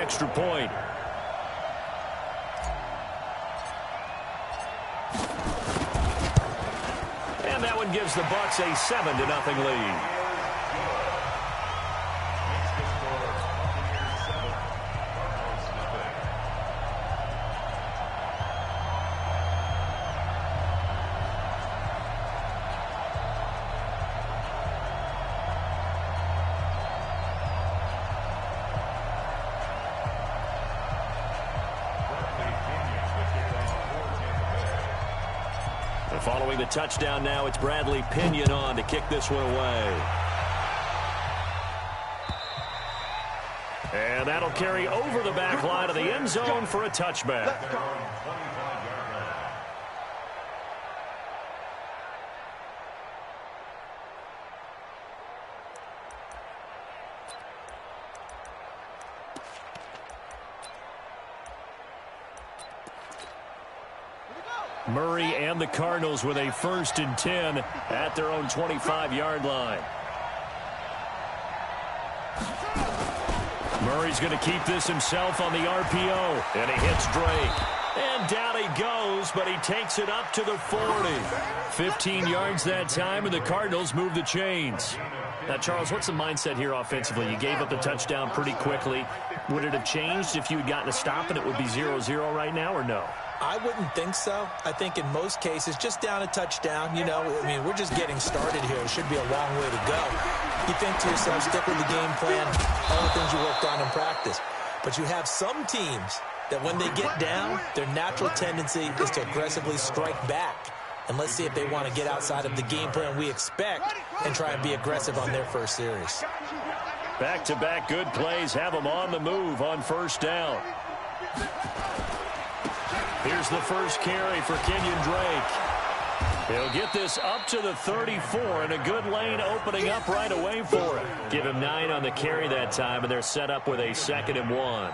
extra point. And that one gives the Bucks a 7-0 lead. Following the touchdown now, it's Bradley Pinion on to kick this one away. And that'll carry over the back line of the end zone for a touchback. Murray and the Cardinals with a 1st and 10 at their own 25-yard line. Murray's going to keep this himself on the RPO. And he hits Drake. And down he goes, but he takes it up to the 40. 15 yards that time, and the Cardinals move the chains. Now, Charles, what's the mindset here offensively? You gave up the touchdown pretty quickly. Would it have changed if you had gotten a stop and it would be 0-0 right now, or no? I wouldn't think so. I think in most cases, just down a touchdown, you know, I mean, we're just getting started here. It should be a long way to go. You think to yourself, stick with the game plan, all the things you worked on in practice. But you have some teams that when they get down, their natural tendency is to aggressively strike back. And let's see if they want to get outside of the game plan we expect and try and be aggressive on their first series. Back-to-back good plays have them on the move on 1st down. Here's the first carry for Kenyon Drake. He'll get this up to the 34, and a good lane opening up right away for him. Give him 9 on the carry that time, and they're set up with a 2nd and 1.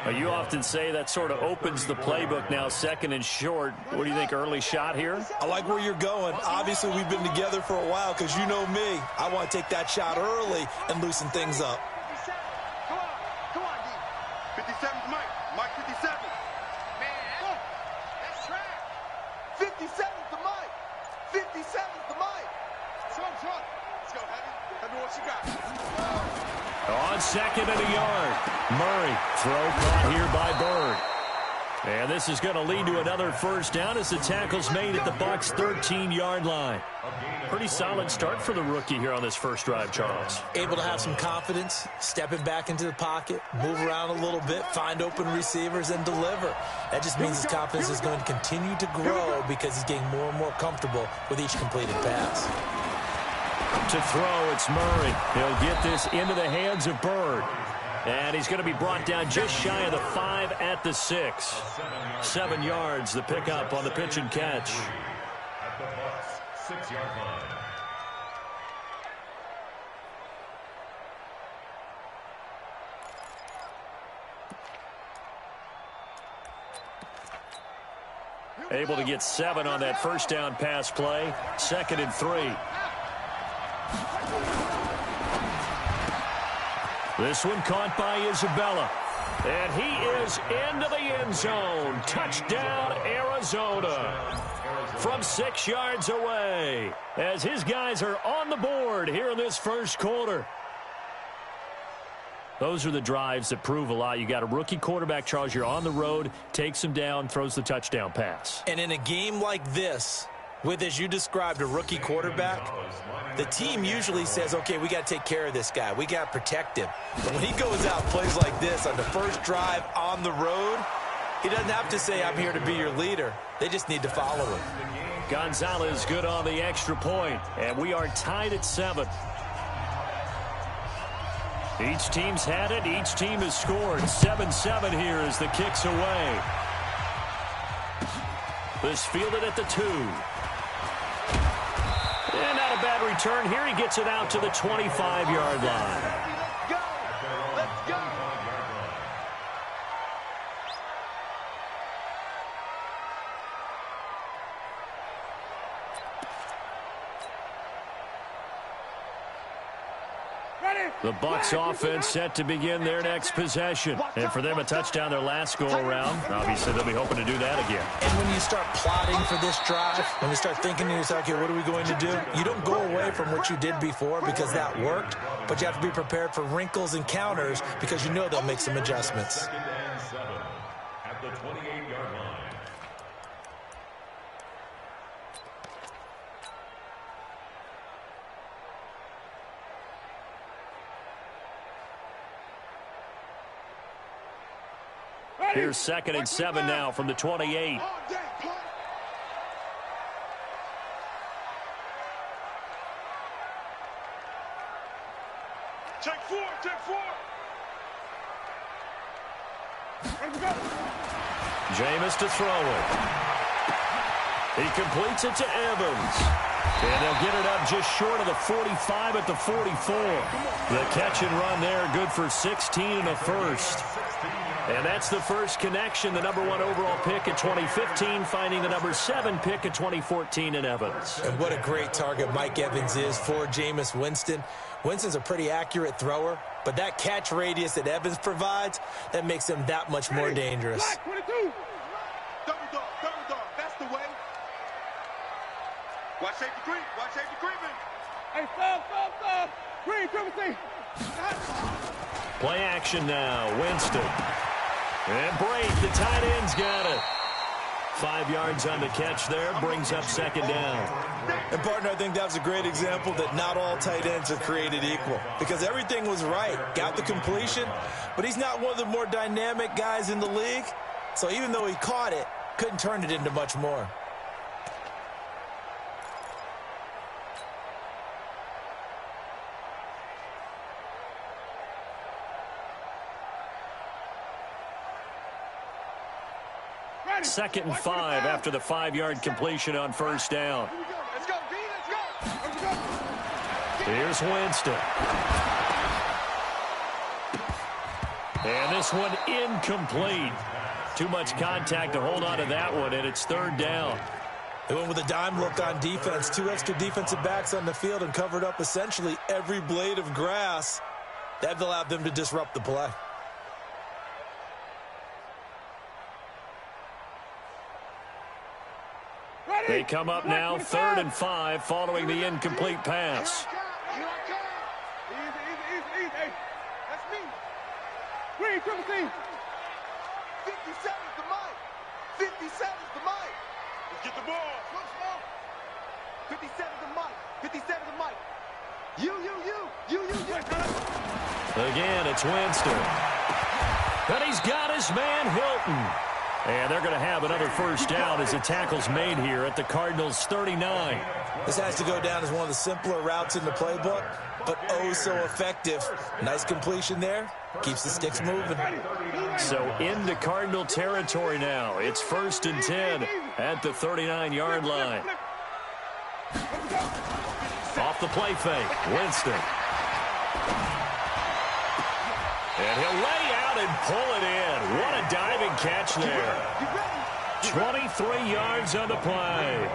Now, you often say that sort of opens the playbook now, 2nd and short. What do you think, early shot here? I like where you're going. Obviously, we've been together for a while because you know me. I want to take that shot early and loosen things up. Come on, D. 57's Mike. Mike 57. 57's the mic. 57's the mic. Let's go, Heavy. Heavy, what you got? On 2nd and a yard. Murray, throw caught here by Bird. And this is going to lead to another 1st down as the tackle's made at the Bucs' 13-yard line. Pretty solid start for the rookie here on this first drive, Charles. Able to have some confidence, stepping back into the pocket, move around a little bit, find open receivers, and deliver. That just means his confidence is going to continue to grow because he's getting more and more comfortable with each completed pass. To throw, it's Murray. He'll get this into the hands of Bird. And he's going to be brought down just shy of the 5 at the 6. 7 yards, the pickup on the pitch and catch. At the Bucs' 6-yard line. Able to get 7 on that 1st down pass play. 2nd and 3. This one caught by Isabella. And he is into the end zone. Touchdown, Arizona. From 6 yards away. As his guys are on the board here in this first quarter. Those are the drives that prove a lot. You got a rookie quarterback, Charles. You're on the road, takes him down, throws the touchdown pass. And in a game like this, with, as you described, a rookie quarterback, the team usually says, okay, we got to take care of this guy. We got to protect him. But when he goes out and plays like this on the first drive on the road, he doesn't have to say, I'm here to be your leader. They just need to follow him. Gonzalez good on the extra point, and we are tied at 7. Each team's had it. Each team has scored. 7-7 here as the kick's away. This fielded at the 2. And not a bad return here. He gets it out to the 25-yard line. Go! Let's go! Ready? The Bucs offense set to begin their next possession. And for them, a touchdown their last go-around. Obviously, they'll be hoping to do that again. And when you start plotting for this drive, when you start thinking to yourself, okay, what are we going to do? You don't go away from what you did before because that worked, but you have to be prepared for wrinkles and counters because you know they'll make some adjustments. At the 28-yard line. Here's 2nd and 7 now from the 28. Check four. Jameis to throw it. He completes it to Evans. And they'll get it up just short of the 45 at the 44. The catch and run there, good for 16 and a first. And that's the first connection, the number 1 overall pick in 2015, finding the number 7 pick in 2014 in Evans. And what a great target Mike Evans is for Jameis Winston. Winston's a pretty accurate thrower, but that catch radius that Evans provides, that makes him that much more dangerous. Black 22. Double dog. That's the way. Watch safety creeping. Hey, stop. Green, privacy. Play action now, Winston. And Brate, the tight end's got it. 5 yards on the catch there, brings up 2nd down. And, partner, I think that was a great example that not all tight ends are created equal because everything was right. Got the completion, but he's not one of the more dynamic guys in the league. So even though he caught it, couldn't turn it into much more. Second and 5 after the 5-yard completion on 1st down. Let's go, B, let's go. Here's Winston. And this one incomplete. Too much contact to hold on to that one, and it's 3rd down. They went with a dime look on defense. 2 extra defensive backs on the field and covered up essentially every blade of grass. That allowed them to disrupt the play. They come up now 3rd and 5 following the incomplete pass. Easy. Hey, that's me. Green, privacy. 57's the mic. 57's the mic. Let's get the ball. 57's the mic. 57's the mic. You. Again, it's Winston. And he's got his man Hilton. And they're going to have another 1st down as the tackle's made here at the Cardinals' 39. This has to go down as one of the simpler routes in the playbook, but oh so effective. Nice completion there. Keeps the sticks moving. So into Cardinal territory now. It's 1st and 10 at the 39-yard line. Off the play fake, Winston. And he'll lay out and pull it in. What a diving catch there. 23 yards on the play.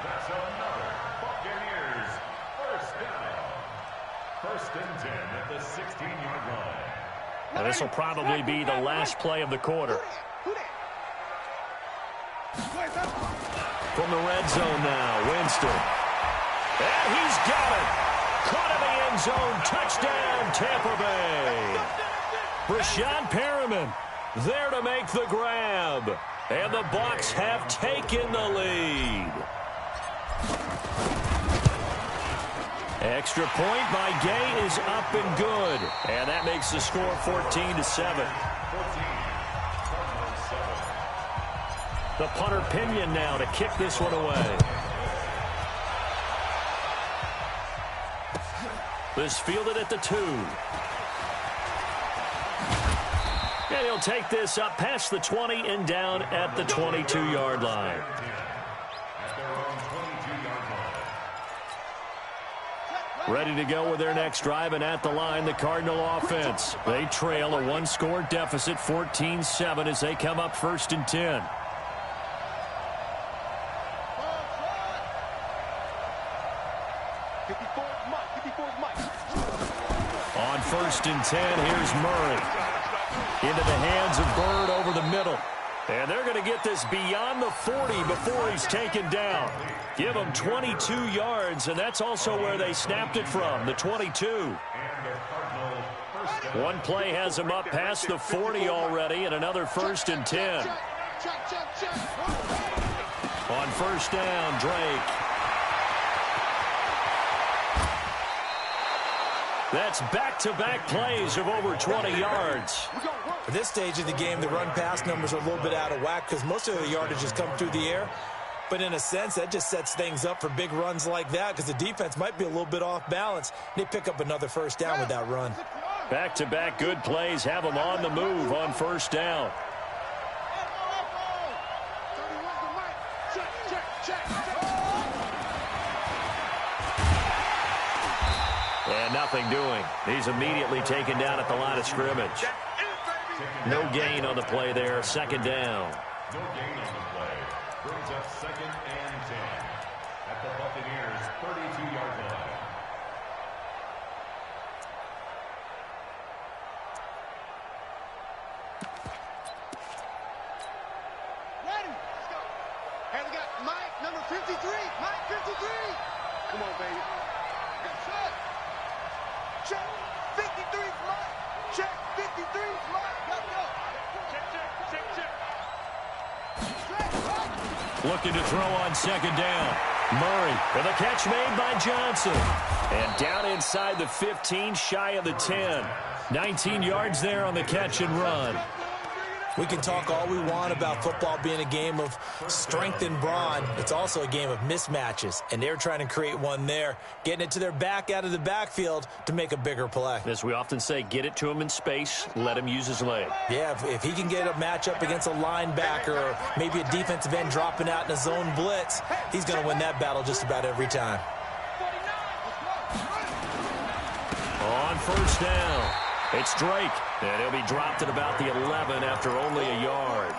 That's another Buccaneers 1st down. 1st and 10 at the 16-yard line. And this will probably be the last play of the quarter. From the red zone now, Winston. And he's got it. Caught in the end zone. Touchdown, Tampa Bay. Brashad Perriman there to make the grab. And the Bucs have taken the lead. Extra point by Gay is up and good. And that makes the score 14-7. The punter Pinion now to kick this one away. This fielded at the 2. And he'll take this up past the 20 and down at the 22-yard line. Ready to go with their next drive, and at the line, the Cardinal offense. They trail a 1-score deficit, 14-7, as they come up 1st and 10. 1st and 10. Here's Murray. Into the hands of Bird over the middle. And they're going to get this beyond the 40 before he's taken down. Give him 22 yards, and that's also where they snapped it from, the 22. One play has him up past the 40 already, and another 1st and 10. On 1st down, Drake. That's back-to-back plays of over 20 yards. At this stage of the game, the run-pass numbers are a little bit out of whack because most of the yardage has come through the air. But in a sense, that just sets things up for big runs like that because the defense might be a little bit off balance. They pick up another 1st down with that run. Back-to-back good plays have them on the move on 1st down. And nothing doing. He's immediately taken down at the line of scrimmage. No gain on the play there. 2nd down. No gain on the play. Brings up 2nd and 10 at the Buccaneers' 32-yard line. Ready? Let's go. Hey, we got Mike, number 53. Mike, 53. Come on, baby. Shot. Check. 53 's Mike. Check. 53 's Mike. Let's go. Check, check, check, check. Looking to throw on 2nd down. Murray, and the catch made by Johnson. And down inside the 15, shy of the 10. 19 yards there on the catch and run. We can talk all we want about football being a game of strength and brawn. It's also a game of mismatches, and they're trying to create one there, getting it to their back out of the backfield to make a bigger play. As we often say, get it to him in space, let him use his leg. Yeah, if he can get a matchup against a linebacker or maybe a defensive end dropping out in a zone blitz, he's going to win that battle just about every time. On 1st down, it's Drake, and he'll be dropped at about the 11 after only a yard.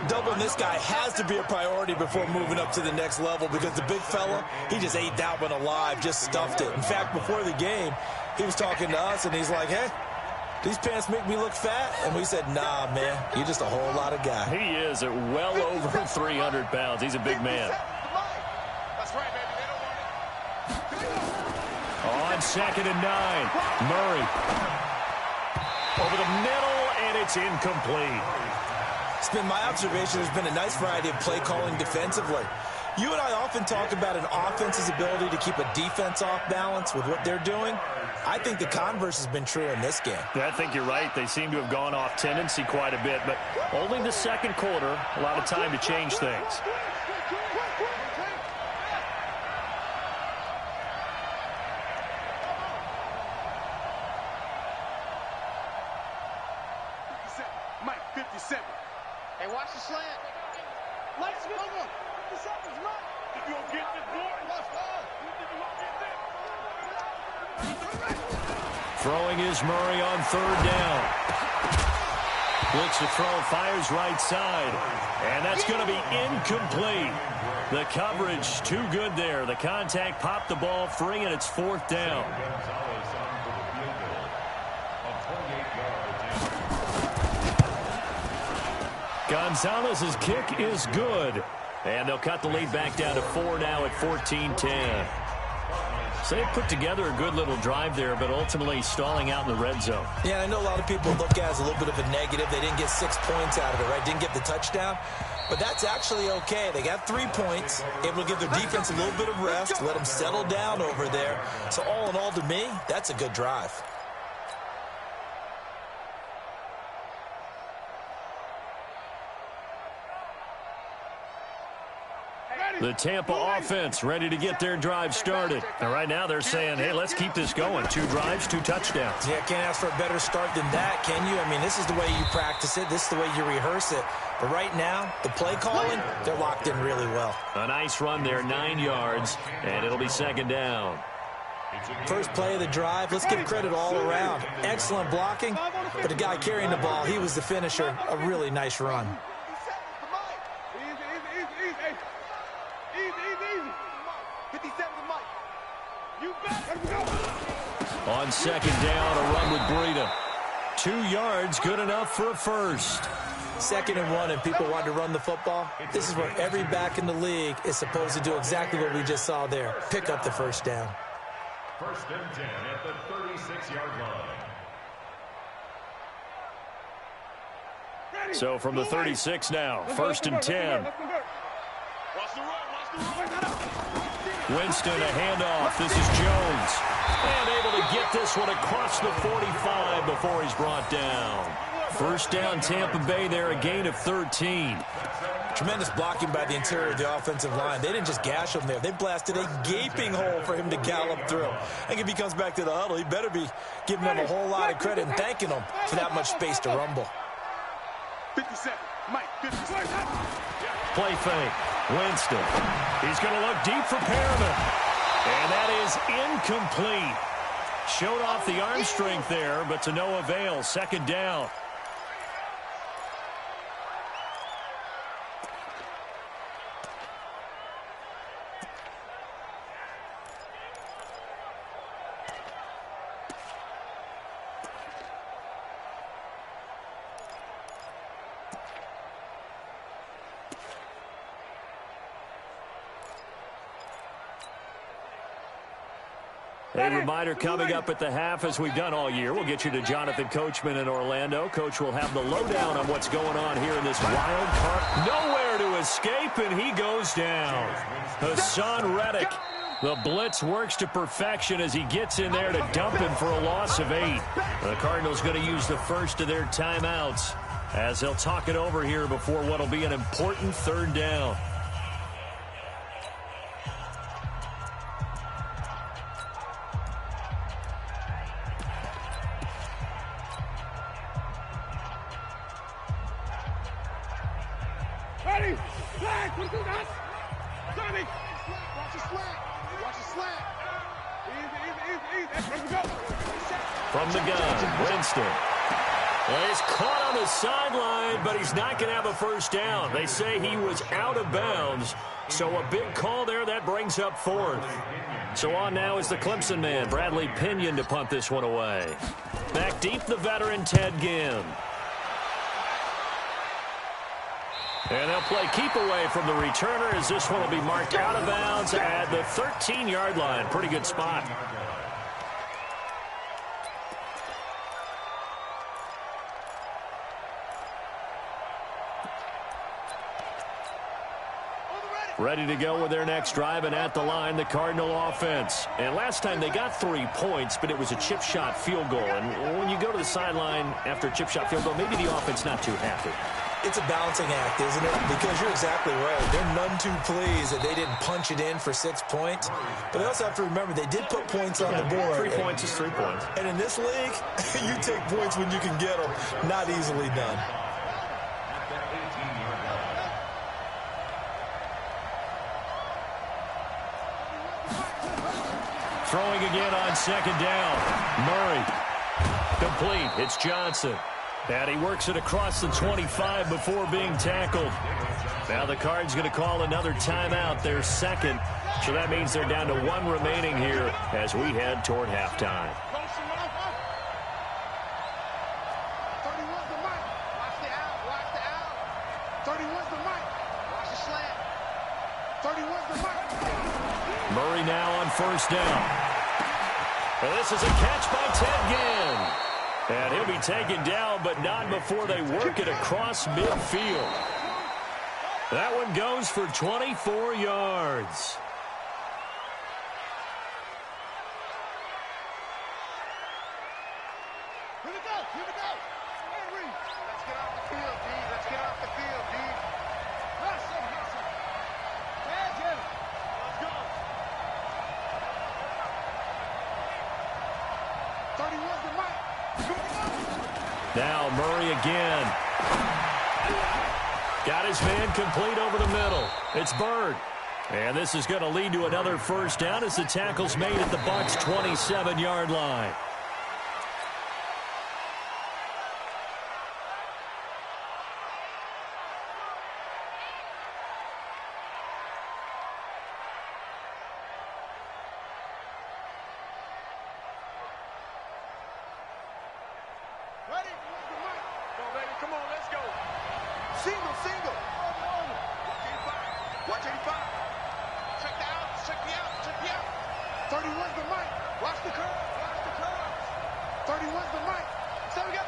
Doubling this guy has to be a priority before moving up to the next level because the big fella, he just ate that one alive, just stuffed it. In fact, before the game, he was talking to us, and he's like, hey, these pants make me look fat? And we said, nah, man, you're just a whole lot of guy. He is at well over 300 pounds. He's a big man. That's right, baby. They don't want it. On 2nd and 9, Murray. Over the middle, and it's incomplete. It's been my observation there's been a nice variety of play calling defensively. You and I often talk about an offense's ability to keep a defense off balance with what they're doing. I think the converse has been true in this game. I think you're right. They seem to have gone off tendency quite a bit, but only the 2nd quarter, a lot of time to change things. Mike, 57. Hey, watch the slant. Let's go. 57's Mike. If you don't get this boy, let's go. Throwing is Murray on 3rd down. Looks to throw, fires right side. And that's going to be incomplete. The coverage too good there. The contact popped the ball free, and it's 4th down. Gonzalez's kick is good. And they'll cut the lead back down to 4 now at 14-10. So they put together a good little drive there, but ultimately stalling out in the red zone. Yeah, I know a lot of people look at it as a little bit of a negative. They didn't get 6 points out of it, right? Didn't get the touchdown. But that's actually okay. They got 3 points, able to give their defense a little bit of rest, let them settle down over there. So all in all, to me, that's a good drive. The Tampa offense ready to get their drive started. And right now they're saying, hey, let's keep this going. 2 drives, 2 touchdowns. Yeah, can't ask for a better start than that, can you? I mean, this is the way you practice it. This is the way you rehearse it. But right now, the play calling, they're locked in really well. A nice run there, 9 yards, and it'll be 2nd down. First play of the drive, let's give credit all around. Excellent blocking, but the guy carrying the ball, he was the finisher. A really nice run. Easy. 57's Mike. You bet. Let's go. On second down, a run with Breida. 2 yards, good enough for a first. 2nd and 1, and people want to run the football. This is where every back in the league is supposed to do exactly what we just saw there. Pick up the first down. 1st and 10 at the 36-yard line. So from the 36 now, 1st and 10. Winston, a handoff. This is Jones. And able to get this one across the 45 before he's brought down. First down, Tampa Bay there, a gain of 13. Tremendous blocking by the interior of the offensive line. They didn't just gash him there. They blasted a gaping hole for him to gallop through. I think if he comes back to the huddle, he better be giving them a whole lot of credit and thanking them for that much space to rumble. 57. Mike, 57. Play fake. Winston. He's going to look deep for Perriman. And that is incomplete. Showed off the arm strength there, but to no avail. 2nd down. A reminder coming up at the half, as we've done all year. We'll get you to Jonathan Coachman in Orlando. Coach will have the lowdown on what's going on here in this wild card. Nowhere to escape, and he goes down. Hassan Reddick. The blitz works to perfection as he gets in there to dump him for a loss of 8. The Cardinals going to use the first of their timeouts as they'll talk it over here before what will be an important 3rd down. Ready? Flag! What do that? Tommy! Watch the slant! Watch the slant! Easy. Let's go! From the gun, Winston. Well, he's caught on the sideline, but he's not going to have a first down. They say he was out of bounds, so a big call there. That brings up 4th. So on now is the Clemson man, Bradley Pinion, to punt this one away. Back deep, the veteran, Ted Ginn. And they'll play keep away from the returner as this one will be marked out of bounds at the 13-yard line. Pretty good spot. Ready to go with their next drive, and at the line, the Cardinal offense. And last time they got 3 points, but it was a chip shot field goal. And when you go to the sideline after a chip shot field goal, maybe the offense not too happy. It's a balancing act, isn't it? Because you're exactly right. They're none too pleased that they didn't punch it in for 6 points. But they also have to remember they did put points on the board. 3 points is 3 points. And in this league, you take points when you can get them. Not easily done. Throwing again on 2nd down. Murray. Complete. It's Johnson. And he works it across the 25 before being tackled. Now the Cards going to call another timeout, their 2nd. So that means they're down to 1 remaining here as we head toward halftime. 31's the mic. Watch the out. Watch the out. 31's the mic. Watch the slant. 31's the mic. Murray now on 1st down. And this is a catch by Ted Ginn. And he'll be taken down, but not before they work it across midfield. That one goes for 24 yards. Here we go. Here we go. Hurry. Let's get off the field, D. Let's get off the field, D. Hustle, hustle. Edge him. Let's go. 31's the mic. Now Murray again. Got his man complete over the middle. It's Bird. And this is going to lead to another first down as the tackle's made at the Bucs' 27-yard line. Come on, let's go. Single, single. Watch 85. Check the out, check the out, check the out. 31's the mic. Watch the curve, watch the curve. 31's the mic. So we got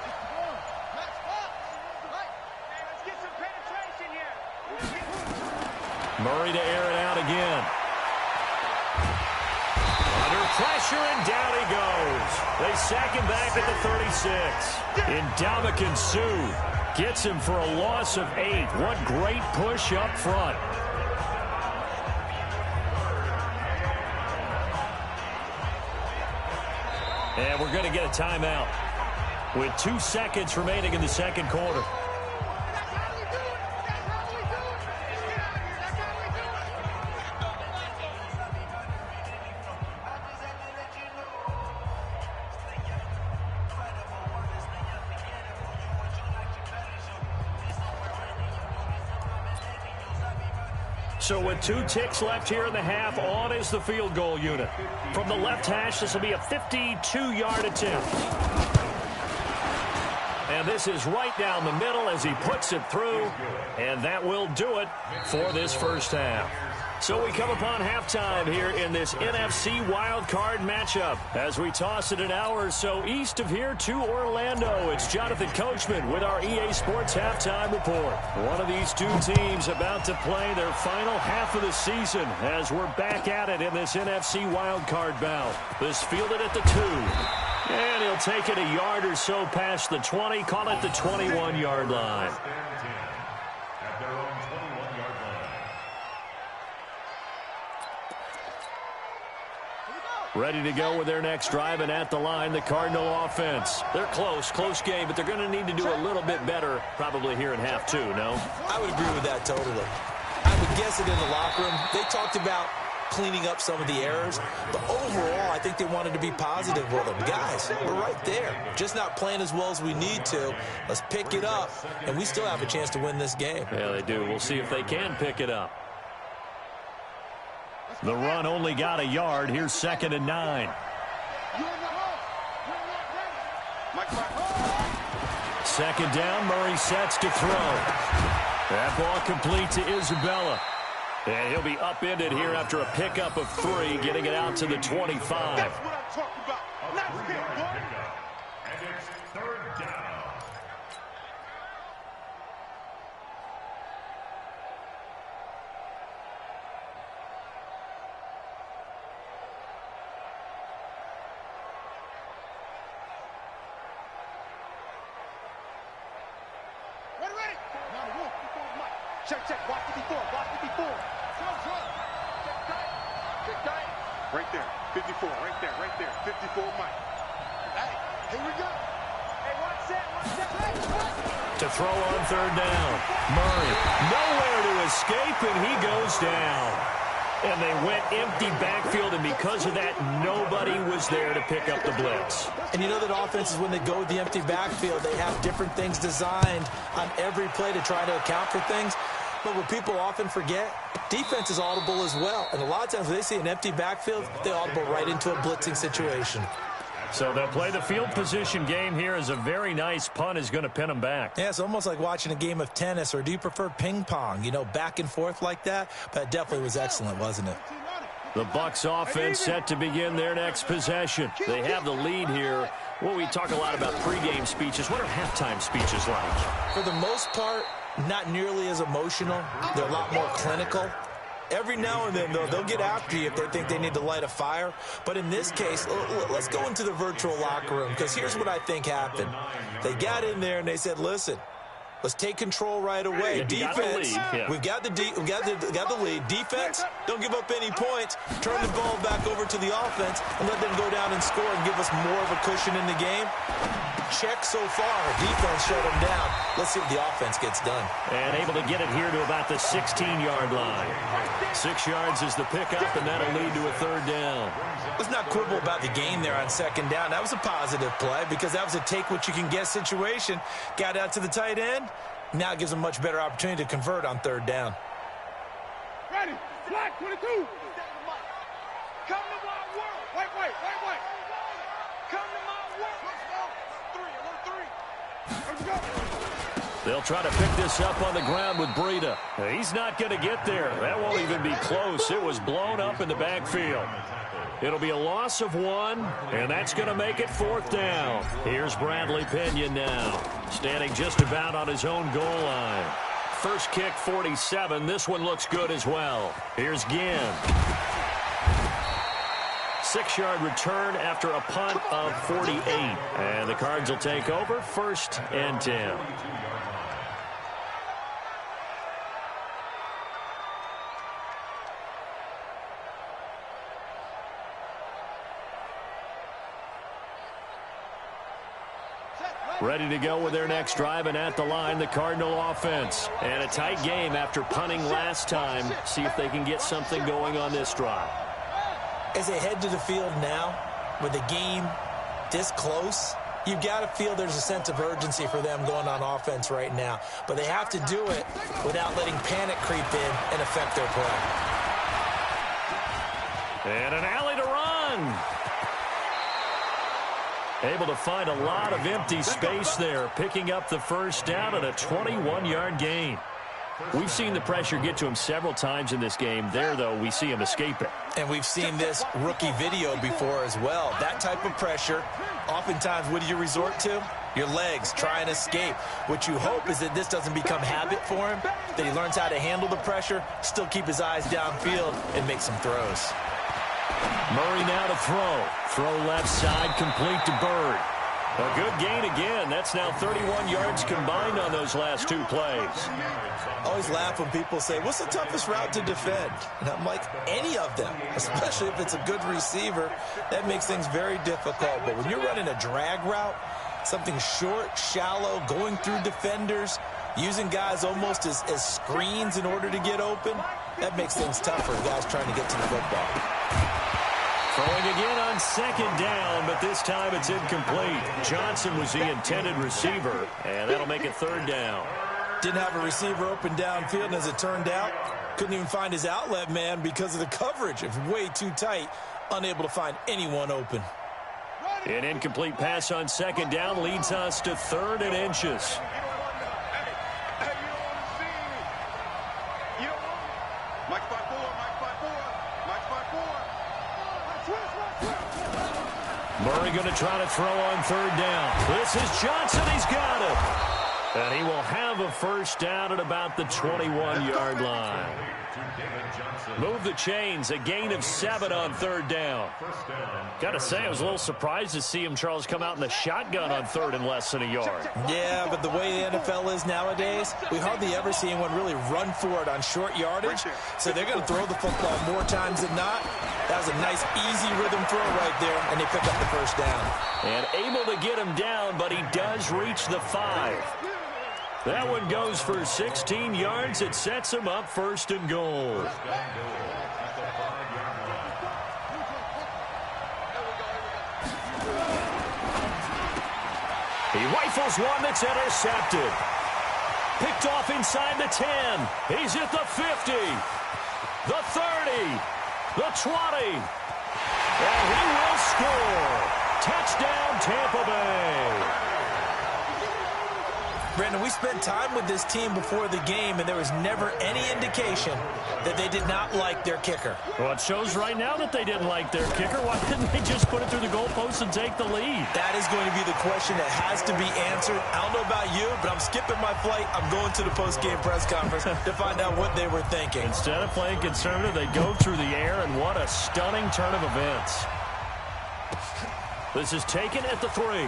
Max Fox. Right. Hey, let's get some penetration here. Murray to air it out again. Under pressure, and down he goes. They sack him back at the 36. Ndamukong Suh gets him for a loss of 8. What great push up front. And we're going to get a timeout with 2 seconds remaining in the second quarter. So with 2 ticks left here in the half, on is the field goal unit. From the left hash, this will be a 52-yard attempt. And this is right down the middle as he puts it through. And that will do it for this first half. So we come upon halftime here in this NFC Wild Card matchup. As we toss it an hour or so east of here to Orlando, it's Jonathan Coachman with our EA Sports Halftime Report. One of these 2 teams about to play their final half of the season as we're back at it in this NFC Wild Card bout. This fielded at the 2. And he'll take it a yard or so past the 20, call it the 21-yard line. Ready to go with their next drive, and at the line, the Cardinal offense. They're close game, but they're going to need to do a little bit better probably here in half 2, no? I would agree with that totally. I would guess it in the locker room. They talked about cleaning up some of the errors, but overall, I think they wanted to be positive with them. Guys, we're right there. Just not playing as well as we need to. Let's pick it up, and we still have a chance to win this game. Yeah, they do. We'll see if they can pick it up. The run only got a yard. Here's 2nd and 9. Second down, Murray sets to throw. That ball complete to Isabella. And he'll be upended here after a pickup of 3, getting it out to the 25. That's what I'm talking about. Not pickup. And it's 3rd down. Ready. Now the wolf. Check. Watch 54. Watch 54. Check tight. Right there. 54. Right there. 54 Mike. Hey, here we go. Hey, watch that. To throw on 3rd down. Murray, nowhere to escape, and he goes down. And they went empty backfield, and because of that, nobody was there to pick up the blitz. And you know that offenses, when they go with the empty backfield, they have different things designed on every play to try to account for things. But what people often forget, defense is audible as well. And a lot of times when they see an empty backfield, they audible right into a blitzing situation. So they'll play the field position game here as a very nice punt is going to pin them back. Yeah, it's almost like watching a game of tennis, or do you prefer ping pong? You know, back and forth like that? But it definitely was excellent, wasn't it? The Bucs offense set to begin their next possession. They have the lead here. Well, we talk a lot about pregame speeches. What are halftime speeches like? For the most part, not nearly as emotional. They're a lot more clinical. Every now and then, though, they'll get after you if they think they need to light a fire. But in this case, let's go into the virtual locker room, because here's what I think happened. They got in there and they said, listen, let's take control right away. Defense, we've got the lead. Defense, don't give up any points. Turn the ball back over to the offense and let them go down and score and give us more of a cushion in the game. Check so far. Defense shut them down. Let's see what the offense gets done. And able to get it here to about the 16-yard line. 6 yards is the pickup, and that'll lead to a 3rd down. Let's not quibble about the gain there on 2nd down. That was a positive play because that was a take-what-you-can-get situation. Got out to the tight end. Now it gives them a much better opportunity to convert on 3rd down. Ready. Flag 22. Come to my world. Wait. Come to my world. Let's go. 3. Let's go. They'll try to pick this up on the ground with Breida. He's not going to get there. That won't even be close. It was blown up in the backfield. It'll be a loss of 1, and that's going to make it 4th down. Here's Bradley Pinion now, standing just about on his own goal line. First kick, 47. This one looks good as well. Here's Ginn. 6-yard return after a punt of 48. And the Cards will take over, 1st and 10. Ready to go with their next drive, and at the line, the Cardinal offense. And a tight game after punting last time. See if they can get something going on this drive. As they head to the field now, with the game this close, you've got to feel there's a sense of urgency for them going on offense right now. But they have to do it without letting panic creep in and affect their play. And an alley to run. Able to find a lot of empty space there, picking up the 1st down and a 21-yard gain. We've seen the pressure get to him several times in this game. There, though, we see him escape it. And we've seen this rookie video before as well. That type of pressure, oftentimes, what do you resort to? Your legs, try and escape. What you hope is that this doesn't become habit for him, that he learns how to handle the pressure, still keep his eyes downfield, and make some throws. Murray now to throw. Throw left side, complete to Bird. A good gain again. That's now 31 yards combined on those last 2 plays. I always laugh when people say, what's the toughest route to defend? And I'm like, any of them, especially if it's a good receiver. That makes things very difficult. But when you're running a drag route, something short, shallow, going through defenders, using guys almost as screens in order to get open, that makes things tougher, guys trying to get to the football. Throwing again on 2nd down, but this time it's incomplete. Johnson was the intended receiver, and that'll make it 3rd down. Didn't have a receiver open downfield, and as it turned out, couldn't even find his outlet man because of the coverage. It was way too tight, unable to find anyone open. An incomplete pass on 2nd down leads us to 3rd and inches. Murray going to try to throw on 3rd down. This is Johnson. He's got it. And he will have a 1st down at about the 21-yard line. Move the chains. A gain of 7 on 3rd down. Got to say, I was a little surprised to see him, Charles, come out in the shotgun on 3rd and less than a yard. Yeah, but the way the NFL is nowadays, we hardly ever see anyone really run for it on short yardage. So they're going to throw the football more times than not. That was a nice, easy rhythm throw right there, and they pick up the 1st down. And able to get him down, but he does reach the 5. That one goes for 16 yards. It sets him up 1st and goal. He rifles one that's intercepted. Picked off inside the 10. He's at the 50. The 30. The 20. And he will score. Touchdown, Tampa Bay. Brandon, we spent time with this team before the game, and there was never any indication that they did not like their kicker. Well, it shows right now that they didn't like their kicker. Why didn't they just put it through the goalpost and take the lead? That is going to be the question that has to be answered. I don't know about you, but I'm skipping my flight. I'm going to the post-game press conference to find out what they were thinking. Instead of playing conservative, they go through the air, and what a stunning turn of events. This is taken at the 3.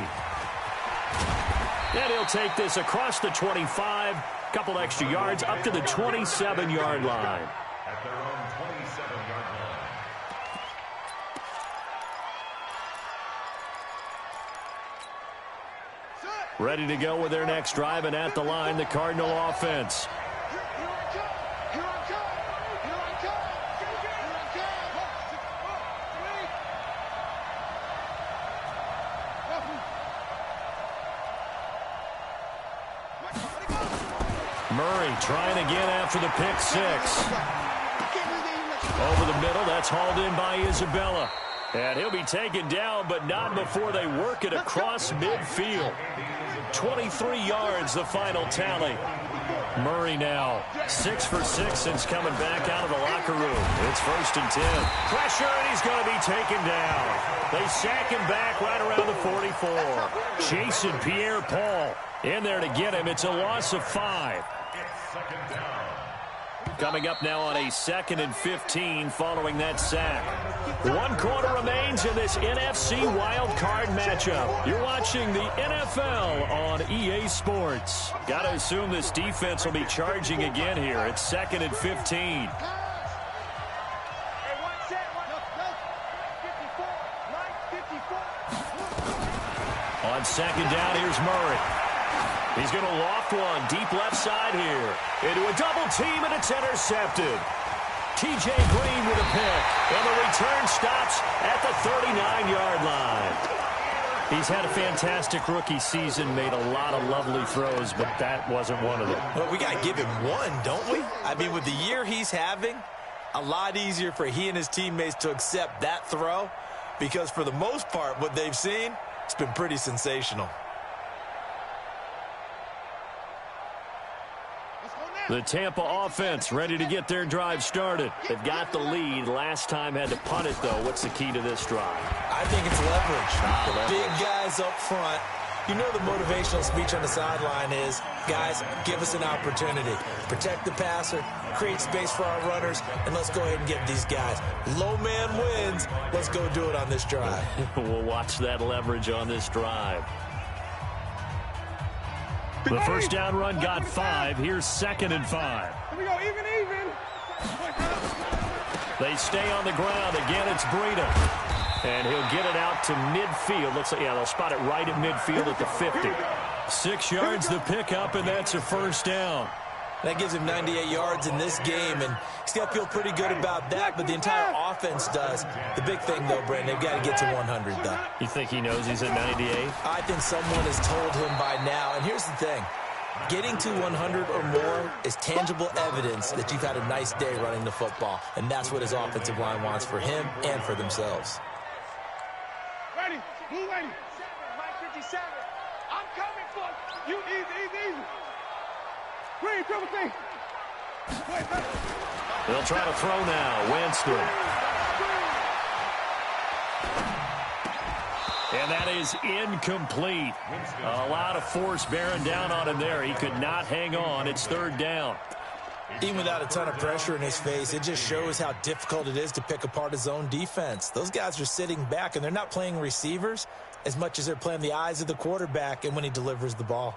And he'll take this across the 25, couple extra yards, up to the 27-yard line. At their own 27-yard line. Ready to go with their next drive, and at the line, the Cardinal offense. Murray trying again after the pick 6. Over the middle, that's hauled in by Isabella. And he'll be taken down, but not before they work it across midfield. 23 yards, the final tally. Murray now 6 for 6 since coming back out of the locker room. It's 1st and 10. Pressure, and he's going to be taken down. They sack him back right around the 44. Jason Pierre-Paul in there to get him. It's a loss of 5. Coming up now on a 2nd and 15 following that sack. 1 quarter remains in this NFC Wild Card matchup. You're watching the NFL on EA Sports. Got to assume this defense will be charging again here. It's 2nd and 15. On 2nd down, here's Murray. He's going to loft one deep left side here. Into a double team, and it's intercepted. T.J. Green with a pick. And the return stops at the 39-yard line. He's had a fantastic rookie season, made a lot of lovely throws, but that wasn't one of them. Well, we got to give him one, don't we? I mean, with the year he's having, a lot easier for he and his teammates to accept that throw, because for the most part, what they've seen, it's been pretty sensational. The Tampa offense ready to get their drive started. They've got the lead. Last time had to punt it, though. What's the key to this drive? I think it's leverage. The big guys up front. You know the motivational speech on the sideline is, guys, give us an opportunity. Protect the passer, create space for our runners, and let's go ahead and get these guys. Low man wins. Let's go do it on this drive. We'll watch that leverage on this drive. The 1st down run got 5. Here's 2nd and 5. Here we go, even. They stay on the ground. Again, it's Breida. And he'll get it out to midfield. Looks like, yeah, they'll spot it right at midfield at the 50. 6 yards the pickup, and that's a 1st down. That gives him 98 yards in this game, and he's got to feel pretty good about that, but the entire offense does. The big thing, though, Brandon, they've got to get to 100, though. You think he knows he's at 98? I think someone has told him by now, and here's the thing. Getting to 100 or more is tangible evidence that you've had a nice day running the football, and that's what his offensive line wants for him and for themselves. Ready, blue ready. 57. I'm coming for you. Easy. Green, triple thing. They'll try to throw now. Winston. And that is incomplete. A lot of force bearing down on him there. He could not hang on. It's 3rd down. Even without a ton of pressure in his face, it just shows how difficult it is to pick apart his own defense. Those guys are sitting back, and they're not playing receivers as much as they're playing the eyes of the quarterback and when he delivers the ball.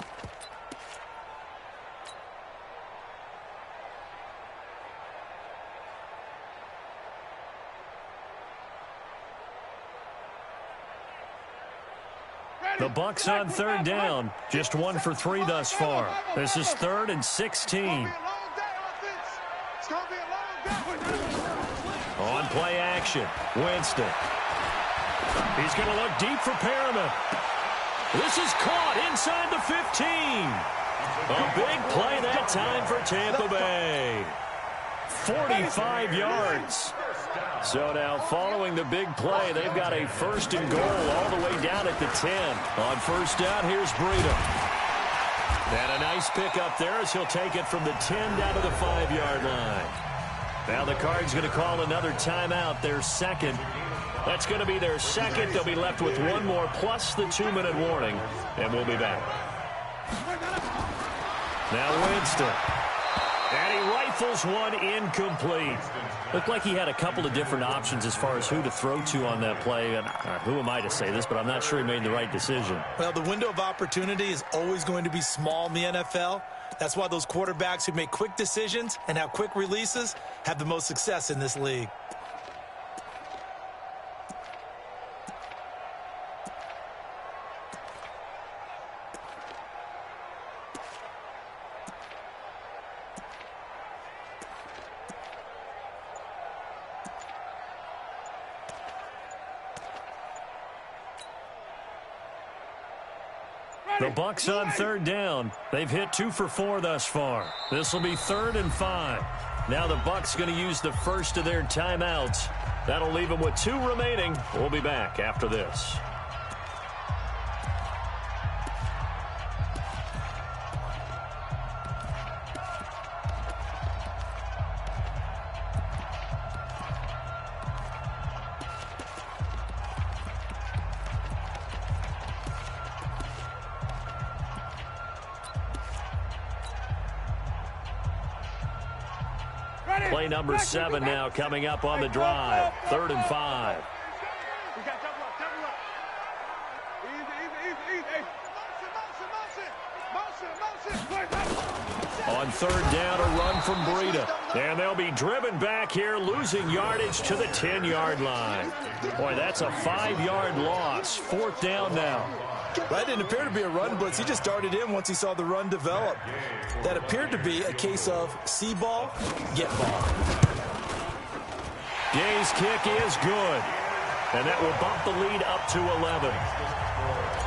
The Bucs on 3rd down. Just 1 for 3 thus far. This is 3rd and 16. On play action, Winston. He's going to look deep for Perriman. This is caught inside the 15. A big play that time for Tampa Bay. 45 yards. So now following the big play, they've got a 1st and goal all the way down at the 10. On 1st down, here's Breida. And a nice pickup there as he'll take it from the 10 down to the 5-yard line. Now the Cards going to call another timeout, their 2nd. That's going to be their 2nd. They'll be left with 1 more plus the 2-minute warning, and we'll be back. Now Winston. And he rifles one incomplete. Looked like he had a couple of different options as far as who to throw to on that play. And who am I to say this, but I'm not sure he made the right decision. Well, the window of opportunity is always going to be small in the NFL. That's why those quarterbacks who make quick decisions and have quick releases have the most success in this league. The Bucs on 3rd down. They've hit 2 for 4 thus far. This will be 3rd and 5. Now the Bucs going to use the first of their timeouts. That'll leave him with 2 remaining. We'll be back after this. Play number 7 now coming up on the drive. 3rd and 5. We got double up. Easy. Motion. On 3rd down, a run from Breida. And they'll be driven back here, losing yardage to the 10-yard line. Boy, that's a 5-yard loss. 4th down now. That didn't appear to be a run blitz. He just darted in once he saw the run develop. That appeared to be a case of see ball, get ball. Gay's kick is good. And that will bump the lead up to 11.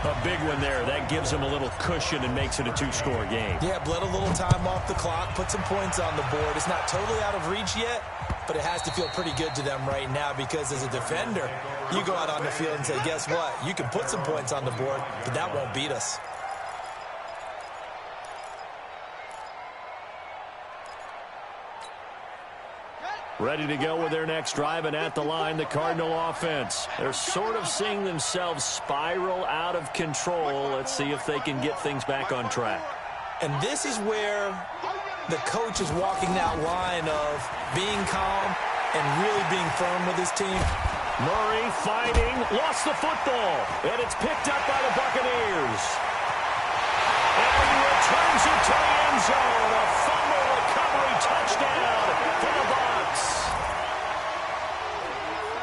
A big one there. That gives him a little cushion and makes it a 2-score game. Yeah, bled a little time off the clock, put some points on the board. It's not totally out of reach yet, but it has to feel pretty good to them right now because as a defender, you go out on the field and say, guess what? You can put some points on the board, but that won't beat us. Ready to go with their next drive, and at the line, the Cardinal offense. They're sort of seeing themselves spiral out of control. Let's see if they can get things back on track. And this is where the coach is walking that line of being calm and really being firm with his team. Murray fighting, lost the football, and it's picked up by the Buccaneers. And he returns it to the end zone. A fumble recovery touchdown for the Bucs.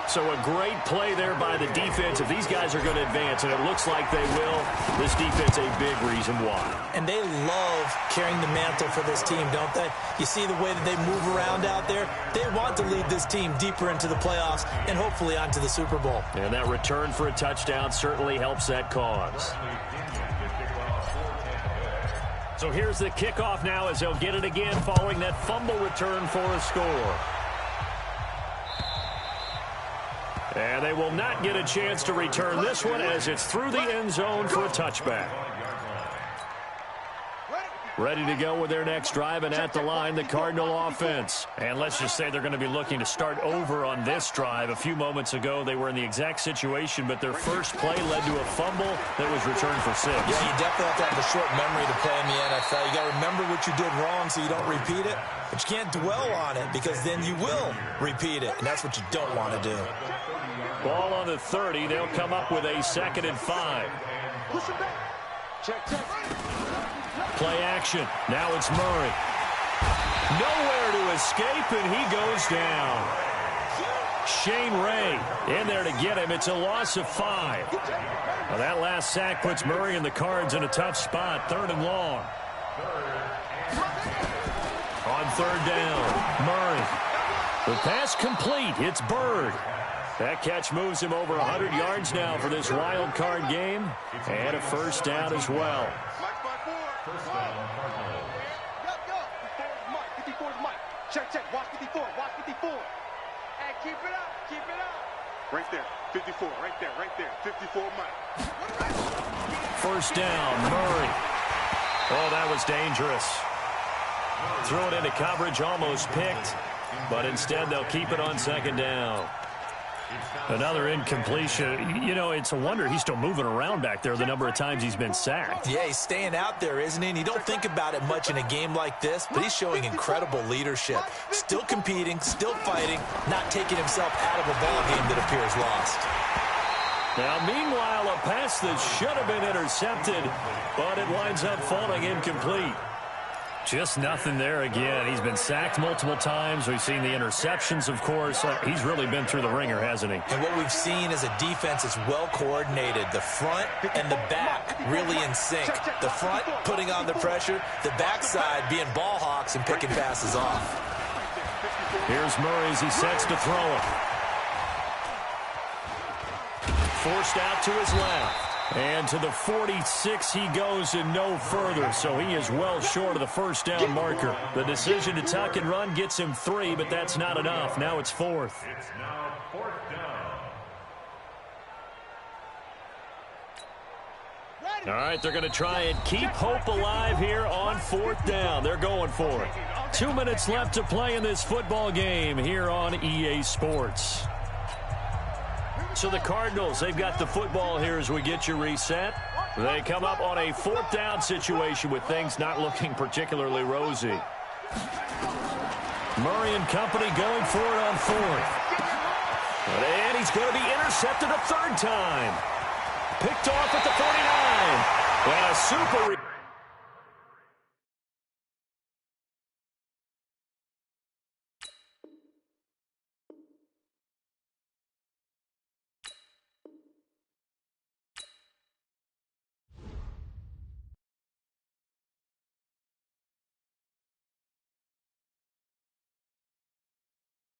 So a great play there by the defense. If these guys are going to advance, and it looks like they will, this defense a big reason why. And they love carrying the mantle for this team, don't they? You see the way that they move around out there? They want to lead this team deeper into the playoffs and hopefully onto the Super Bowl. And that return for a touchdown certainly helps that cause. So here's the kickoff now as they'll get it again following that fumble return for a score. And they will not get a chance to return this one as it's through the end zone for a touchback. Ready to go with their next drive, and at the line, the Cardinal offense. And let's just say they're going to be looking to start over on this drive. A few moments ago, they were in the exact situation, but their first play led to a fumble that was returned for 6. Yeah, you definitely have to have a short memory to play in the NFL. You got to remember what you did wrong so you don't repeat it, but you can't dwell on it because then you will repeat it, and that's what you don't want to do. Ball on the 30. They'll come up with a 2nd and 5. Check. Play action. Now it's Murray. Nowhere to escape, and he goes down. Shane Ray in there to get him. It's a loss of 5. Well, that last sack puts Murray and the Cards in a tough spot. 3rd and long. On 3rd down, Murray. The pass complete. It's Bird. That catch moves him over 100 yards now for this wild card game. And a 1st down as well. First down, Cardinals. Go. 54's Mike. Check. Watch 54. Hey, keep it up. Right there. 54. Right there. 54 Mike. 1st down, Murray. Oh, that was dangerous. Threw it into coverage, almost picked. But instead, they'll keep it on 2nd down. Another incompletion. You know, it's a wonder he's still moving around back there the number of times he's been sacked. Yeah, he's staying out there, isn't he? And you don't think about it much in a game like this, but he's showing incredible leadership. Still competing, still fighting, not taking himself out of a ball game that appears lost. Now, meanwhile, a pass that should have been intercepted, but it winds up falling incomplete. Just nothing there again. He's been sacked multiple times. We've seen the interceptions, of course. He's really been through the ringer, hasn't he? And what we've seen is a defense that's well coordinated. The front and the back really in sync. The front putting on the pressure. The backside being ball hawks and picking passes off. Here's Murray as he sets to throw it. Forced out to his left. And to the 46 he goes and no further, so he is well short of the first down marker. The decision to tuck and run gets him 3, but that's not enough. Now it's 4th. It's now 4th down. All right, they're going to try and keep hope alive here on 4th down. They're going for it. 2 minutes left to play in this football game here on EA Sports. So the Cardinals, they've got the football here as we get you reset. They come up on a 4th down situation with things not looking particularly rosy. Murray and company going for it on 4th. And he's going to be intercepted a 3rd time. Picked off at the 49. And a super...